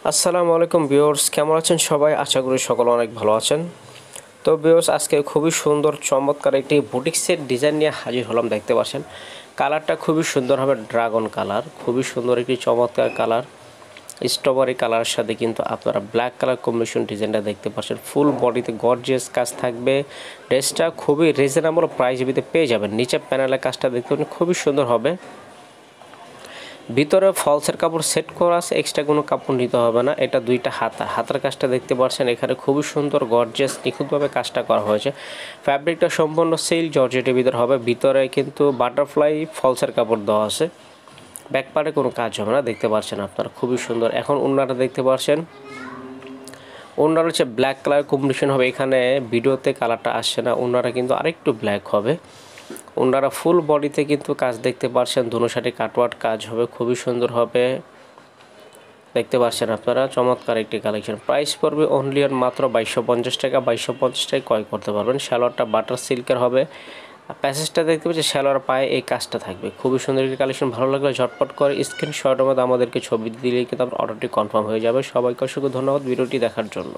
আসসালামু আলাইকুম ভিউয়ার্স, কেমন আছেন সবাই? আশা করি সকলে অনেক ভালো আছেন। তো ভিউয়ার্স, আজকে খুবই সুন্দর চমৎকার একটি বুটিক্সের ডিজাইন নিয়ে হাজির হলাম। দেখতে পাচ্ছেন কালারটা খুবই সুন্দর হবে, ড্রাগন কালার, খুবই সুন্দর একটি চমৎকার কালার। স্ট্রবেরি কালারের সাথে কিন্তু আপনারা ব্ল্যাক কালার কম্বিনেশন ডিজাইনটা দেখতে পাচ্ছেন। ফুল বডিতে গর্জিয়াস কাজ থাকবে। ড্রেসটা খুবই রিজনেবল প্রাইসের ভিতরে পেয়ে যাবেন। নিচে প্যানেলের কাজটা দেখতে পাচ্ছেন, খুবই সুন্দর হবে। ভিতরে ফলসের কাপড় সেট করা আছে, এক্সট্রা কোনো কাপড় নিতে হবে না। এটা দুইটা হাতার কাজটা দেখতে পাচ্ছেন, এখানে খুবই সুন্দর গর্জিয়াস নিখুঁতভাবে কাজটা করা হয়েছে। ফ্যাব্রিকটা সম্পূর্ণ সিল্ক জর্জেটের ভিতরে হবে। ভিতরে কিন্তু বাটারফ্লাই ফলসের কাপড় দেওয়া আছে। ব্যাক পার্টে কোনো কাজ হবে না, দেখতে পাচ্ছেন আপনারা, খুবই সুন্দর। এখন ওড়নাটা দেখতে পাচ্ছেন, ওড়নার হচ্ছে ব্ল্যাক কালার কম্বিনেশন হবে। এখানে ভিডিওতে কালারটা আসছে না, ওড়নাটা কিন্তু আরেকটু ব্ল্যাক হবে। ওনারা ফুল বডিতে কিন্তু কাজ দেখতে পাচ্ছেন, দুনো সাইডে কাটওয়ার্ক কাজ হবে, খুবই সুন্দর হবে। দেখতে পাচ্ছেন আপনারা, চমৎকার একটি কালেকশন। প্রাইস পড়বে অনলি অন মাত্র 2250 টাকা। 2250 টাকায় ক্রয় করতে পারবেন। সালোয়ারটা বাটার সিল্কের হবে। প্যাসেজটা দেখতে পাচ্ছি, সালোয়ার পায়ে এই কাজটা থাকবে। খুবই সুন্দর একটি কালেকশন। ভালো লাগলে ঝটপট করে স্ক্রিনশটের মধ্যে আমাদেরকে ছবি দিলেই কিন্তু আপনার অর্ডারটি কনফার্ম হয়ে যাবে। সবাইকে অসংখ্য ধন্যবাদ ভিডিওটি দেখার জন্য।